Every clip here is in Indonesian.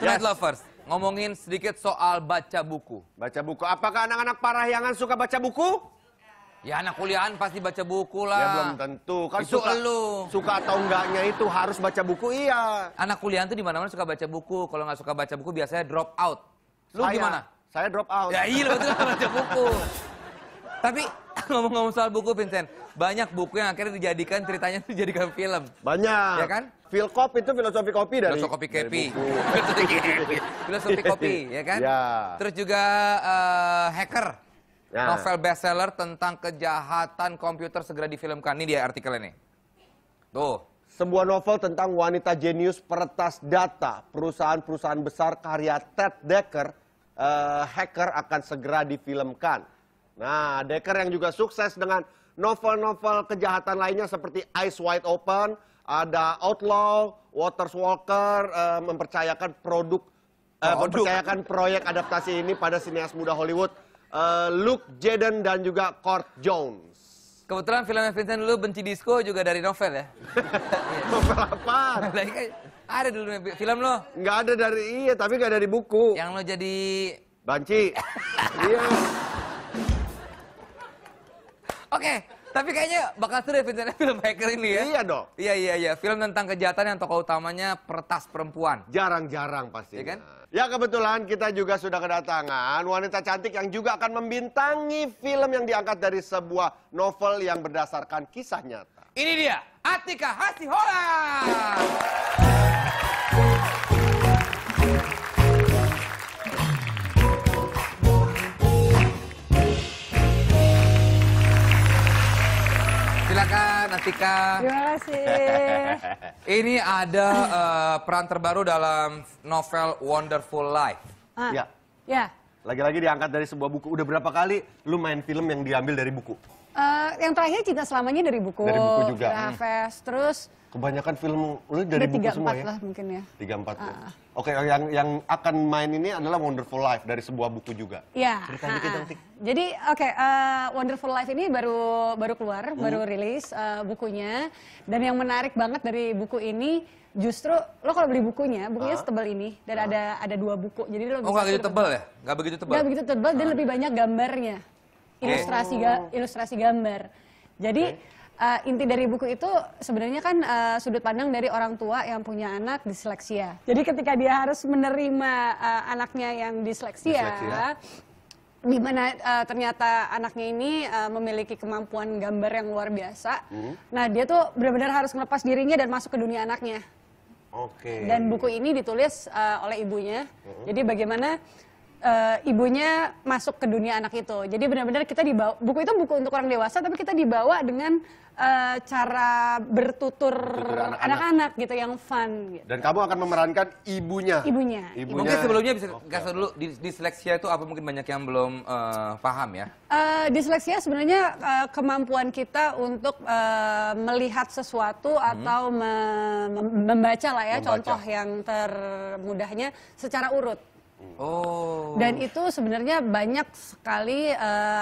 Tonight Lovers, ngomongin sedikit soal baca buku. Baca buku. Apakah anak-anak Parahyangan suka baca buku? Ya anak kuliahan pasti baca buku lah. Ya belum tentu. Kan Itu suka atau enggaknya itu harus baca buku, iya. Anak kuliahan tuh di mana-mana suka baca buku. Kalau nggak suka baca buku biasanya drop out. Lu gimana? Saya drop out. Ya iya betul baca buku. Tapi ngomong-ngomong soal buku, Vincent, banyak buku yang akhirnya dijadikan ceritanya dijadikan film. Banyak. Ya kan? Filkop itu filosofi kopi dari Filosofi kopi. buku. Filosofi kopi, ya kan? Ya. Terus juga Hacker. Ya. Novel bestseller tentang kejahatan komputer segera difilmkan. Ini dia artikel ini. Tuh. Sebuah novel tentang wanita jenius peretas data. Perusahaan-perusahaan besar karya Ted Dekker, Hacker akan segera difilmkan. Nah, Dekker yang juga sukses dengan novel-novel kejahatan lainnya seperti Eyes Wide Open, ada Outlaw, Waters Walker, mempercayakan mempercayakan proyek adaptasi ini pada sineas muda Hollywood, Luke Jaden dan juga Court Jones. Kebetulan filmnya Vincent dulu Benci Disco juga dari novel ya. Novel apa? Ada dulu film lo. Nggak ada dari, tapi nggak dari buku. Yang lo jadi... Banci. Iya. Oke, tapi kayaknya bakal seru ya Vincent film Hacker ini ya. Iya dong. Iya. Film tentang kejahatan yang tokoh utamanya peretas perempuan. Jarang-jarang pasti. Iya kan? Ya kebetulan kita juga sudah kedatangan wanita cantik yang juga akan membintangi film yang diangkat dari sebuah novel yang berdasarkan kisah nyata. Ini dia, Atika Hasiholan. Silakan Atika. Terima kasih. Ini ada peran terbaru dalam novel Wonderful Life. Ya. Ya. Lagi-lagi diangkat dari sebuah buku. Udah berapa kali lu main film yang diambil dari buku? Yang terakhir Cinta Selamanya dari buku. Dari buku juga. Hafes, terus Kebanyakan film lu dari buku semua ya? 3-4 lah mungkin ya. 3-4 ya. Oke, yang akan main ini adalah Wonderful Life dari sebuah buku juga. Iya. Ceritain dikit dong, Tik. Jadi Wonderful Life ini baru keluar, baru rilis bukunya. Dan yang menarik banget dari buku ini justru lo kalau beli bukunya setebal ini dan ada 2 buku. Jadi lo bisa nggak gitu tebal ya? Nggak begitu tebal? Nggak begitu tebal dan lebih banyak gambarnya. Ilustrasi gambar. Jadi inti dari buku itu sebenarnya kan sudut pandang dari orang tua yang punya anak disleksia. Jadi ketika dia harus menerima anaknya yang disleksia. Di mana ternyata anaknya ini memiliki kemampuan gambar yang luar biasa. Nah dia tuh benar-benar harus melepas dirinya dan masuk ke dunia anaknya. Oke. Dan buku ini ditulis oleh ibunya. Jadi bagaimana ibunya masuk ke dunia anak itu. Jadi benar-benar kita dibawa, buku itu buku untuk orang dewasa, tapi kita dibawa dengan cara bertutur anak-anak gitu, yang fun. Gitu. Dan kamu akan memerankan ibunya. Mungkin sebelumnya bisa kasih dulu disleksia itu apa, mungkin banyak yang belum paham ya. Disleksia sebenarnya kemampuan kita untuk melihat sesuatu atau membaca lah ya, contoh yang termudahnya secara urut. Dan itu sebenarnya banyak sekali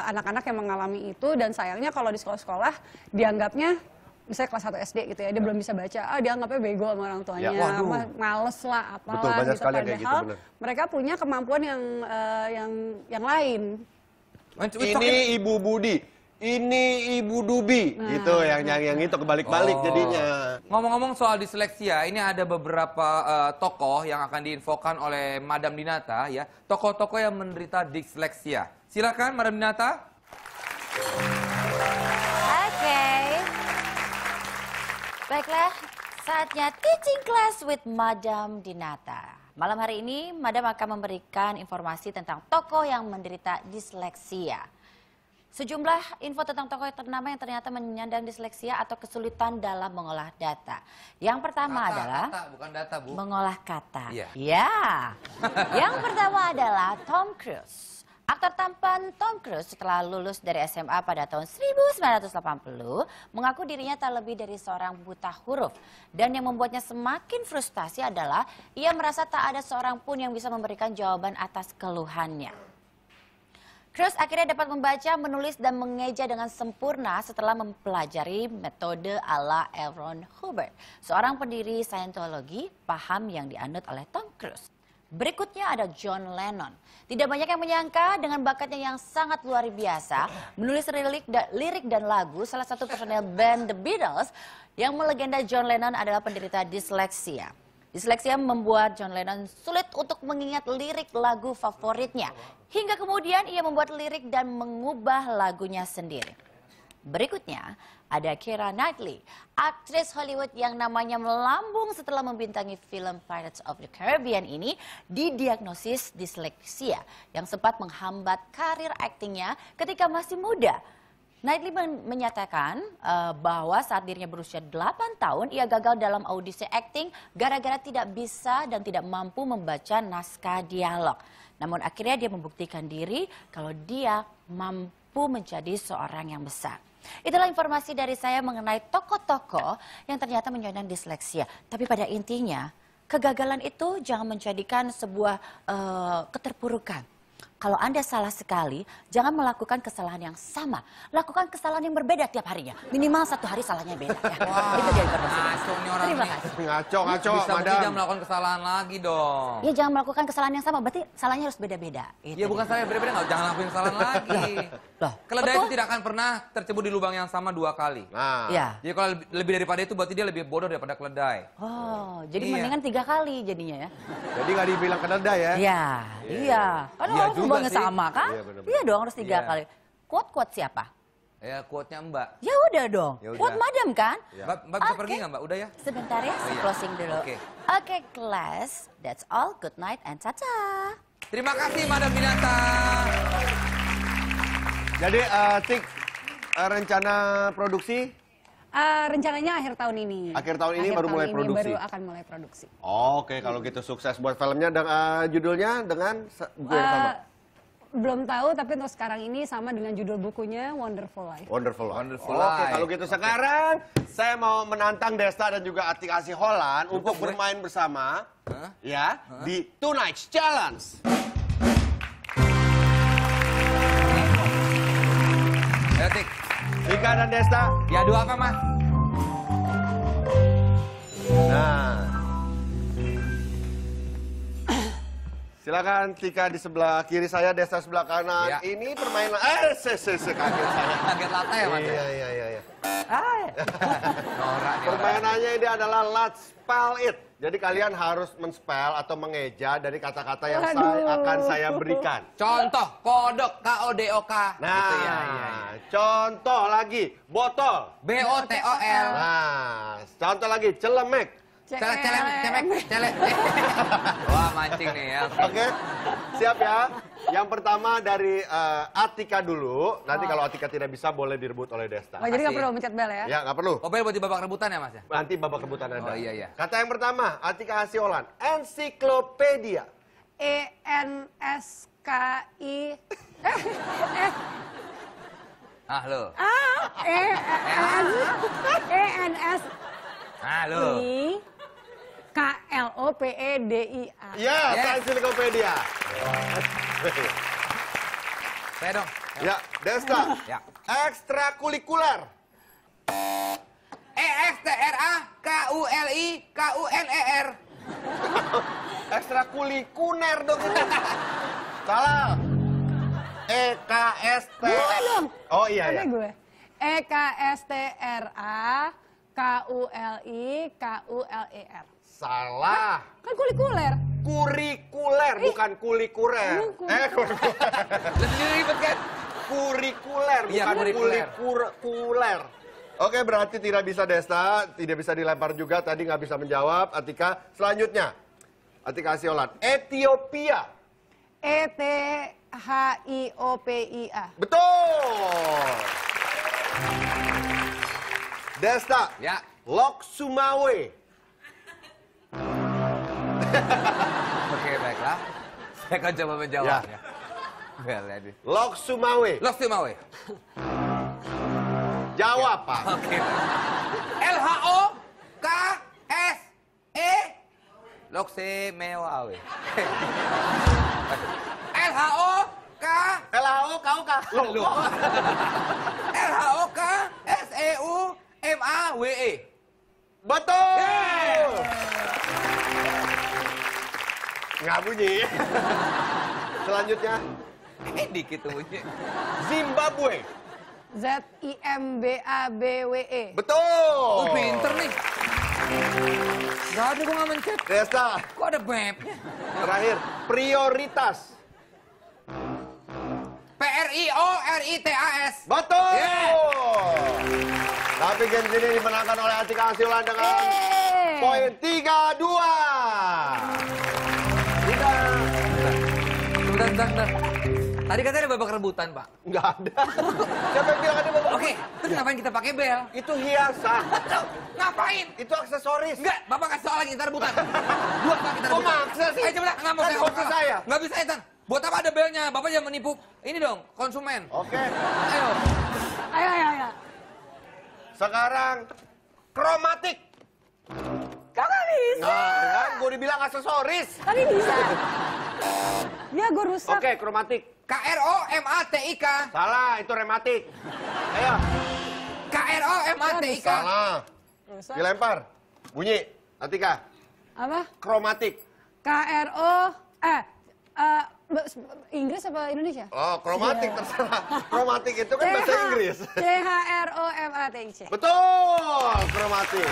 anak-anak yang mengalami itu, dan sayangnya kalau di sekolah-sekolah dianggapnya misalnya kelas 1 SD gitu ya, dia belum bisa baca, dianggapnya bego sama orang tuanya, males lah, apalah. Betul, banyak gitu. sekali kayak gitu, bener. Mereka punya kemampuan yang lain. Ini Ibu Budi. Ini Ibu Dubi, gitu yang itu kebalik-balik jadinya. Ngomong-ngomong soal disleksia, ini ada beberapa tokoh yang akan diinfokan oleh Madam Dinata ya, tokoh-tokoh yang menderita disleksia. Silakan Madam Dinata. Oke. Baiklah, saatnya teaching class with Madam Dinata. Malam hari ini, Madam akan memberikan informasi tentang tokoh yang menderita disleksia. Sejumlah info tentang tokoh ternama yang ternyata menyandang disleksia atau kesulitan dalam mengolah data. Yang pertama adalah bukan data, Bu. Mengolah kata. Iya. Ya. Yang pertama adalah Tom Cruise. Aktor tampan Tom Cruise setelah lulus dari SMA pada tahun 1980 mengaku dirinya tak lebih dari seorang buta huruf. Dan yang membuatnya semakin frustasi adalah ia merasa tak ada seorang pun yang bisa memberikan jawaban atas keluhannya. Cruise akhirnya dapat membaca, menulis, dan mengeja dengan sempurna setelah mempelajari metode ala L. Ron Hubbard, seorang pendiri Scientology, paham yang dianut oleh Tom Cruise. Berikutnya ada John Lennon. Tidak banyak yang menyangka dengan bakatnya yang sangat luar biasa, menulis lirik dan lagu, salah satu personel band The Beatles yang melegenda John Lennon adalah penderita disleksia. Disleksia membuat John Lennon sulit untuk mengingat lirik lagu favoritnya. Hingga kemudian ia membuat lirik dan mengubah lagunya sendiri. Berikutnya ada Keira Knightley, aktris Hollywood yang namanya melambung setelah membintangi film Pirates of the Caribbean ini didiagnosis disleksia yang sempat menghambat karir aktingnya ketika masih muda. Knightley menyatakan bahwa saat dirinya berusia 8 tahun ia gagal dalam audisi akting gara-gara tidak bisa dan tidak mampu membaca naskah dialog. Namun akhirnya dia membuktikan diri kalau dia mampu menjadi seorang yang besar. Itulah informasi dari saya mengenai tokoh-tokoh yang ternyata menyandang disleksia. Tapi pada intinya, kegagalan itu jangan menjadikan sebuah keterpurukan. Kalau Anda salah sekali, jangan melakukan kesalahan yang sama. Lakukan kesalahan yang berbeda tiap harinya. Minimal 1 hari salahnya beda. Ya. Itu dia informasi. Ngaco nih orang Terima nih. kasih. Ngaco, Bisa madam. tidak melakukan kesalahan lagi dong. Ya jangan melakukan kesalahan yang sama, berarti salahnya harus beda-beda. Itu Ya bukan dia. saya beda-beda, nggak jangan lakuin kesalahan lagi. Loh, Keledai betul? itu tidak akan pernah tercebur di lubang yang sama 2 kali. Nah, Ya. Jadi kalau lebih daripada itu berarti dia lebih bodoh daripada keledai. Oh, jadi Iya. mendingan 3 kali jadinya ya. jadi nggak dibilang keledai ya? Iya. Kan Iya orang juga lubangnya sih. sama kan? Iya, benar-benar. Iya dong harus 3 Iya. kali. Quote siapa? Ya quote-nya Mbak. Ya udah dong. Ya udah. Quote madam kan? Mbak bisa Oke. pergi nggak Mbak? Udah ya? Sebentar ya, Oh, iya. closing dulu. Oke. Oke, class. That's all. Good night and ta-ta. Terima kasih Madam Dinata. Jadi, Tik, rencana produksi? Rencananya akhir tahun ini. Akhir tahun ini baru mulai produksi? Baru akan mulai produksi. Oke, kalau gitu sukses buat filmnya. Judulnya dengan buku yang sama? Belum tahu, tapi untuk sekarang ini sama dengan judul bukunya Wonderful Life. Wonderful Life. Wonderful Oke, Life. kalau gitu sekarang saya mau menantang Desta dan juga Atik Asih Holland untuk gue? bermain bersama Hah? ya di Tonight's Challenge. Ayo Tik. Tika dan Desta. Diadu apa Mas? Nah. Silakan Tika di sebelah kiri saya, Desta sebelah kanan. Ya. Ini permainan kaget saya. Kaget latah ya Mas? Iya. Norak nih orang. Permainannya ini adalah Let's Spell It. Jadi kalian harus men-spell atau mengeja dari kata-kata yang akan saya berikan. Contoh, kodok, K-O-D-O-K. Nah, Gitu ya, iya. contoh lagi, botol. B-O-T-O-L. Nah, contoh lagi, celemek. Celek, celek. Wah, mancing nih ya. Oke, siap ya. Yang pertama dari Atika dulu. Nanti kalau Atika tidak bisa, boleh direbut oleh Desta. Oh, jadi nggak Kasih. perlu mencet bel ya? Ya, nggak perlu. Oh, buat di babak rebutan ya Mas ya? Nanti babak rebutan ada. Oh, iya. Kata yang pertama, Atika Asih Holland. Ensiklopedia. E-N-S-K-I... Ah, lo. E-N-S... Ah, lo. K-L-O-P-E-D-I-A. Ya, Yes. ensiklopedia. Saya dong. Ya, Desta. Ya. Ekstrakurikuler. E-X-T-R-A-K-U-L-I-K-U-N-E-R. Ekstrakurikuler dong. Salah. E-K-S-T. Gue dong. Oh iya ya. Tapi gue. E-K-S-T-R-A-K-U-L-I-K-U-L-E-R. Salah. Kan kulikuler. Kurikuler, bukan kulikuler. Emang kulikuler. Kurikuler. Lebih ribet kan? Kurikuler, Iya, bukan kurikuler. kulikuler. Oke, berarti tidak bisa Desta, tidak bisa dilempar juga. Tadi nggak bisa menjawab. Atika, selanjutnya. Atika Asih Holland. Ethiopia. E-T-H-I-O-P-I-A. Betul. Desta. Ya. Lok Sumawe. Oke, baiklah. Saya akan coba menjawabnya. Well, jadi. Lok Sumawe. Lok Sumawe. Jawab, Pak. Oke. L-H-O-K-S-E. Lok Sumawe. L-H-O-K. LHO kau kah? Lu. L-H-O-K-S-E-U-M-A-W-E. Betul. Nggak bunyi. Selanjutnya, Dikit tuh bunyi. Zimbabwe. ZIMBABWE. Betul. Oh, pinter nih. Gak ada, gue gak mencet. Desta, Kok ada mapnya? terakhir, prioritas. PRIORITAS. Betul. Yeah. Tapi game ini dimenangkan oleh Atika Hasiulan dengan poin 3-2. Bentar. Tadi katanya ada babak rebutan, Pak. Nggak ada. Siapa yang bilang ada babak? Oke, terus ngapain kita pakai bel? Itu hiasan. Ngapain? Itu aksesoris. Enggak, Bapak kasih soal lagi, kita rebutan. Dua, Pak, kita Kok rebutan. maksa sih? Ayo coba, nggak mau Kan saya. hoki saya. Nggak bisa, Ethan. Buat apa ada belnya? Bapak jangan menipu. Ini dong, konsumen. Oke. Ayo. Ayo. Sekarang, kromatik. Kakak bisa. Nah, kan gue dibilang aksesoris. Tadi bisa. Ya, gue rusak. Oke, kromatik. KROMATIK. Salah, itu rematik. Ayo. KROMATIK. Salah. Rusak. Dilempar. Bunyi. Atika. Apa? Kromatik. KRO Inggris apa Indonesia? Oh, kromatik terserah. Kromatik itu kan bahasa Inggris. CHROMATIC. Betul, kromatik.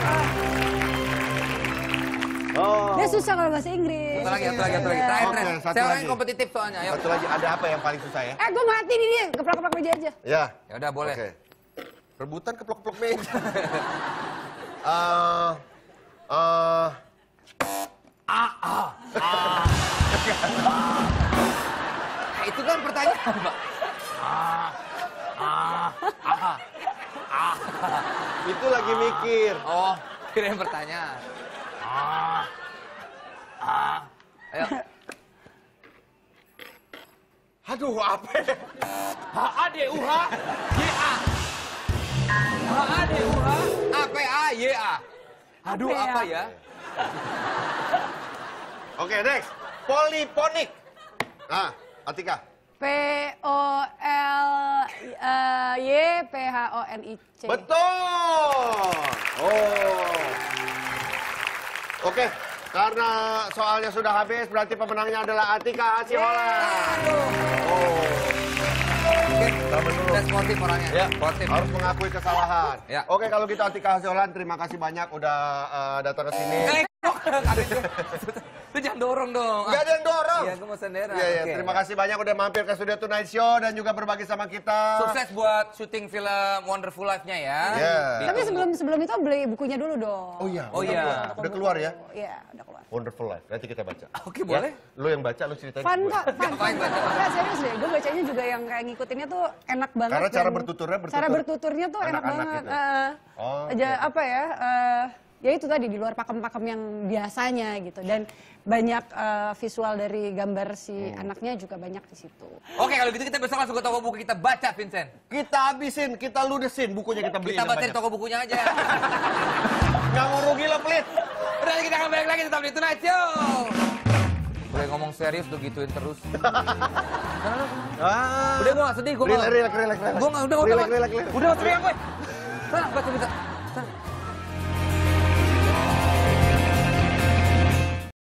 Oh. Dia susah kalau bahasa Inggris. Satu lagi. Terakhir. Oke, satu Saya orang lagi. yang kompetitif soalnya. Ayo. Satu lagi, ada apa yang paling susah ya? Gue mati nih dia, keplak-keplak meja aja. Ya. Ya udah boleh. Oke. Rebutan keplok-keplok meja. Itu kan pertanyaan, Pak. Itu lagi mikir. Oh, kirain pertanyaan. Ayo. Aduh, apa ya? HADUH YA. HADUH APAYA. Aduh, Apa ya? apa ya? Oke, next. Poliponik. Nah, Atika. POLYPHONIC. Betul. Oh. Oke, karena soalnya sudah habis, berarti pemenangnya adalah Atika Hasiholan. Oh. Oke, Sabar dulu. saya sportif orangnya. Ya, Sportif. harus mengakui kesalahan. Ya. Oke, kalau gitu Atika Hasiholan, terima kasih banyak udah datang ke sini. Lu jangan dorong dong. Gak ada yang dorong. Iya, gue mau sendiri. Iya, Oke. terima kasih banyak udah mampir ke Studio Tonight Show dan juga berbagi sama kita. Sukses buat syuting film Wonderful Life-nya ya. Iya. Tapi sebelum itu beli bukunya dulu dong. Oh iya. Oh iya. Udah keluar ya? Iya, udah keluar. Wonderful Life. Nanti kita baca. Oke, boleh. Ya? Lu yang baca, lu ceritain ke Fun gue. kok, fun. Ngapain baca? Nggak, serius deh, gue bacanya juga yang kayak ngikutinnya tuh enak banget. Karena cara dan bertuturnya Cara bertuturnya tuh enak anak-anak banget. gitu. Oh, aja oke. apa ya, ya itu tadi di luar pakem-pakem yang biasanya gitu. Dan banyak visual dari gambar si anaknya juga banyak di situ. Oke, kalau gitu kita besok langsung ke toko buku kita baca, Vincent. Kita habisin, kita ludesin bukunya kita beli. Kita baca di toko bukunya aja. Nggak mau rugi lo, pelit. Udah, kita akan balik lagi tetap di Tonight Show. Boleh ngomong serius tuh gituin terus. Ah. Udah, gue gak sedih, gue Relax. Gue gak, udah, Relax. udah gak teriak gue. Sana, baca,